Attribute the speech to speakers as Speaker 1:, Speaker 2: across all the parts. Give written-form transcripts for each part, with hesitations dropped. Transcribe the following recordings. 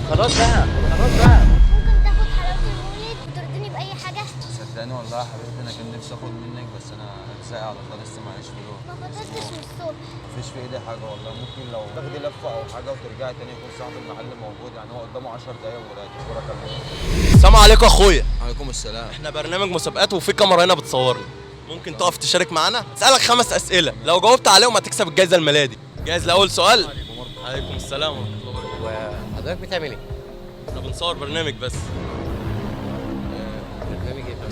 Speaker 1: خلاص بقى خلاص بقى.
Speaker 2: ممكن تاخد حلاوة المولد وترضيني بأي حاجة؟
Speaker 3: صدقني والله يا حبيبتي انا كان نفسي اخد منك بس انا ارزاقي على الله لسه معيش فلوس.
Speaker 2: ما فطرتش من الصبح.
Speaker 3: مفيش في ايدي حاجه والله. ممكن لو تاخدي لفه او حاجه وترجعي تاني يكون صاحب المحل موجود، يعني هو قدامه 10 دقايق وراجع كوره كلمه.
Speaker 4: السلام عليكم يا اخويا.
Speaker 3: عليكم السلام.
Speaker 4: احنا برنامج مسابقات وفي كاميرا هنا بتصورني. ممكن تقف تشارك معانا؟ اسالك 5 اسئله لو جاوبت عليهم هتكسب الجائزه الميلادي. جاهز لاول سؤال؟ عليكم السلام ورحمه الله وبركاته.
Speaker 1: وحضرتك بتعمل ايه؟
Speaker 4: احنا بنصور برنامج بس.
Speaker 1: برنامج ايه بقى؟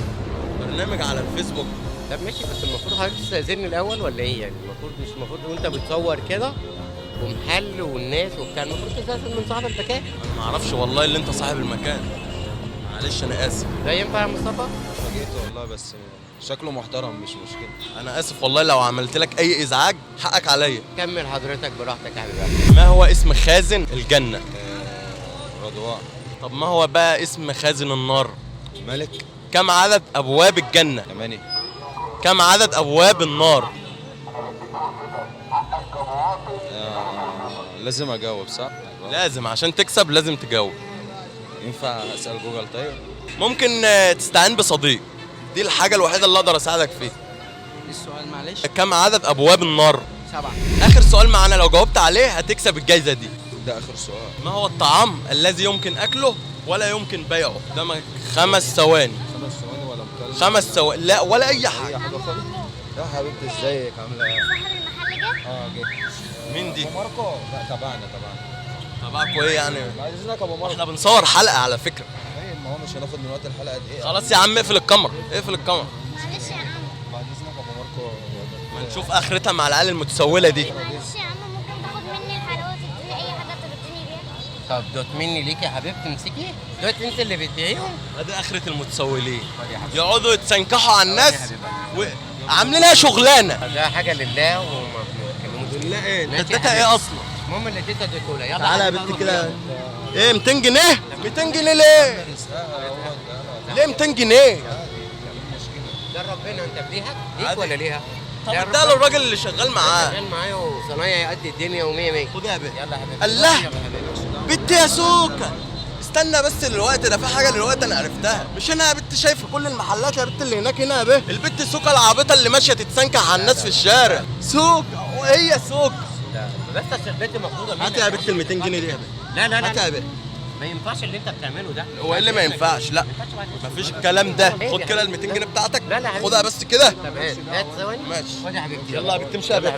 Speaker 4: برنامج على الفيسبوك.
Speaker 1: طب ماشي، بس المفروض حضرتك تستأذني الأول ولا إيه يعني؟ مش المفروض وأنت بتصور كده ومحل والناس وبتاع المفروض تستأذن من صاحب المكان.
Speaker 4: انا ما اعرفش والله اللي انت صاحب المكان. معلش انا اسف.
Speaker 1: ده ينفع يا مصطفى؟
Speaker 3: فاجئت والله بس شكله محترم مش مشكله.
Speaker 4: انا اسف والله لو عملت لك اي ازعاج حقك عليا.
Speaker 1: كمل حضرتك براحتك يا حبيبي.
Speaker 4: ما هو اسم خازن الجنه؟
Speaker 3: رضوان.
Speaker 4: طب ما هو بقى اسم خازن النار؟
Speaker 3: ملك.
Speaker 4: كم عدد ابواب الجنه؟
Speaker 3: 8.
Speaker 4: كم عدد ابواب النار؟
Speaker 3: لازم اجاوب صح؟
Speaker 4: لازم عشان تكسب لازم تجاوب.
Speaker 3: ينفع اسال جوجل طيب؟
Speaker 4: ممكن تستعين بصديق. دي الحاجة الوحيدة اللي اقدر اساعدك فيها.
Speaker 3: ايه السؤال معلش؟
Speaker 4: كم عدد ابواب النار؟
Speaker 3: 7.
Speaker 4: اخر سؤال معانا لو جاوبت عليه هتكسب الجايزة دي.
Speaker 3: ده اخر سؤال.
Speaker 4: ما هو الطعام الذي يمكن اكله ولا يمكن بيعه؟ قدامك 5 ثواني.
Speaker 3: 5 ثواني ولا مكالمة؟
Speaker 4: 5 ثواني لا ولا اي
Speaker 3: اي
Speaker 4: حاجة.
Speaker 3: حاجه خالص. يا حبيبتي ازيك عامله ايه؟
Speaker 2: صاحب المحل جه؟
Speaker 3: جه.
Speaker 4: مين دي؟
Speaker 3: ابو ماركو؟ لا تبعنا.
Speaker 4: تبعكوا ايه يعني؟
Speaker 3: بعد اذنك ابو ماركو.
Speaker 4: احنا بنصور حلقة على فكرة.
Speaker 3: طيب ما هو مش هناخد من وقت الحلقه دي ايه؟
Speaker 4: خلاص يا عم اقفل الكاميرا اقفل الكاميرا.
Speaker 2: معلش يا عم.
Speaker 3: بعد اذنك ابو ماركو.
Speaker 4: ما نشوف اخرتها مع العيال المتسولة دي.
Speaker 2: معلش يا عم، ممكن تاخد مني الحلاوة وتديني أي حاجة ترضيني بيها؟
Speaker 1: طب دوت مني ليك يا حبيبتي، امسكي دوت انت اللي بتبيعيهم.
Speaker 4: ادي اخرة المتسولين يقعدوا يتسنكحوا على الناس وعاملين ايه شغلانة.
Speaker 1: ده حاجة لله وما بنتكلموش.
Speaker 4: بالله ايه؟ انت
Speaker 1: ماشي يا
Speaker 4: اديتها ايه
Speaker 1: حبيبي.
Speaker 4: اصلا؟
Speaker 1: المهم اللي اديتها اديتهولها. يلا
Speaker 4: تعالى يا
Speaker 1: بقى
Speaker 4: بنت
Speaker 1: بقى
Speaker 4: كده.
Speaker 1: بقى.
Speaker 4: ايه 200 جنيه؟ 200 جنيه ليه؟ ليه 200 جنيه؟
Speaker 1: ده ربنا انت بديها ليك
Speaker 4: عادي.
Speaker 1: ولا ليها؟
Speaker 4: طب
Speaker 1: ده
Speaker 4: اديها
Speaker 1: ربنا.
Speaker 4: للراجل اللي شغال معاه.
Speaker 1: شغال معايا وصنايعي قد الدنيا ومية مية.
Speaker 4: خد يا بنت.
Speaker 1: يلا يا حبيبي.
Speaker 4: الله.
Speaker 1: يلا يا حبيبي.
Speaker 4: بنت يا سوكا استنى بس دلوقتي، ده في حاجه دلوقتي انا عرفتها. مش هنا يا بنت شايفه كل المحلات يا بنت اللي هناك هنا يا بنت؟ البنت سوكا العابطه اللي ماشيه تتسنكح على الناس في الشارع. سوكا وهي سوكا.
Speaker 1: لا بس عشان البنت مخطوطه منك.
Speaker 4: هات يا بنت ال 200 جنيه دي يا بنت.
Speaker 1: لا لا
Speaker 4: هات يا
Speaker 1: لا
Speaker 4: بنت.
Speaker 1: ما ينفعش اللي انت بتعمله ده.
Speaker 4: هو ايه اللي ما ينفعش؟ لا مفيش الكلام ده. خد كده ال 200 جنيه بتاعتك.
Speaker 1: لا لا يا حبيبي.
Speaker 4: خدها بس كده.
Speaker 1: طب هات ثواني.
Speaker 4: ماشي.
Speaker 1: خد يا حبيبتي.
Speaker 4: يلا يا بنت امشي يا بنت.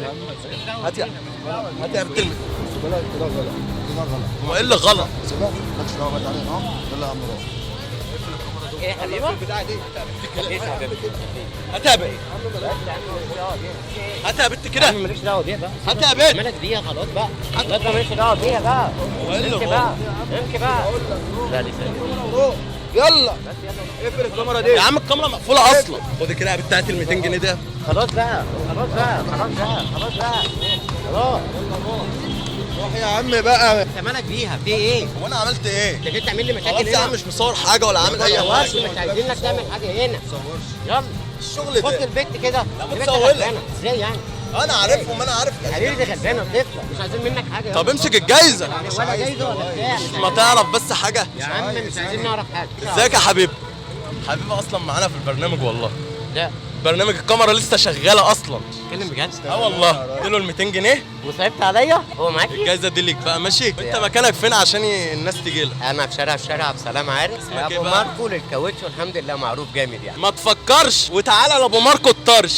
Speaker 4: هات يا هات يا بنت
Speaker 3: كده غلط كده غلط.
Speaker 4: هو ايه اللي غلط؟
Speaker 3: سيبها مالكش دعوه بقى علينا اهو. يلا يا عم روح.
Speaker 1: ايه يا حبيبي؟
Speaker 4: البتاعه دي
Speaker 1: ايه يا حبيبي؟
Speaker 4: هات يا بنت. هات يا بنت كده.
Speaker 1: ماليش دعوه بيها بقى.
Speaker 4: هات يا بنت.
Speaker 1: مالك بيها خلاص بقى. خلاص بقى ماليش دعوه بيها بقى.
Speaker 4: هو ايه اللي
Speaker 1: امشي
Speaker 4: غلط؟
Speaker 1: بقى امشي بقى. لا لسه.
Speaker 3: يلا اقفل الكاميرا دي.
Speaker 4: يا عم الكاميرا مقفوله اصلا. خد كده يا بنت هات ال 200 جنيه ده.
Speaker 1: خلاص بقى خلاص بقى خلاص بقى خلاص بقى خلاص.
Speaker 3: روح يا عم بقى.
Speaker 1: انت مالك بيها في ايه؟
Speaker 4: هو انا عملت ايه؟
Speaker 1: انت جيت تعمل لي مشاكل
Speaker 4: خلاص
Speaker 1: هنا.
Speaker 4: يا عم مش مصور حاجه ولا عامل اي
Speaker 1: ما
Speaker 4: حاجه.
Speaker 1: مش عايزينك تعمل حاجه هنا. يلا
Speaker 4: الشغل
Speaker 1: خد
Speaker 4: ده
Speaker 1: البت كده.
Speaker 4: لا،
Speaker 1: البت
Speaker 4: متسولة.
Speaker 1: غلبانة. ازاي يعني؟
Speaker 4: انا عارفهم انا عارف.
Speaker 1: حبيبي دي غلبانه طفله مش عايزين منك حاجه.
Speaker 4: طب امسك الجايزه.
Speaker 1: ولا جايزه ولا بتاع.
Speaker 4: ما تعرف بس حاجه.
Speaker 1: يا عم مش عايزين نعرف حاجه.
Speaker 4: ازيك يا حبيبي؟ حبيبي اصلا معانا في البرنامج والله.
Speaker 1: لا
Speaker 4: برنامج الكاميرا لسه شغاله اصلا.
Speaker 1: اتكلم بجد.
Speaker 4: اه والله. اديله ال 200 جنيه.
Speaker 1: وصعبت عليا هو معاكي؟
Speaker 4: الجايزه دي ليك بقى ماشي. انت مكانك فين عشان الناس تجي لك؟
Speaker 1: انا في شارع عبد السلام عارف.
Speaker 4: ايه
Speaker 1: ابو
Speaker 4: بقى؟
Speaker 1: ماركو للكاوتش والحمد لله معروف جامد يعني.
Speaker 4: ما تفكرش وتعالى لابو ماركو الطرش.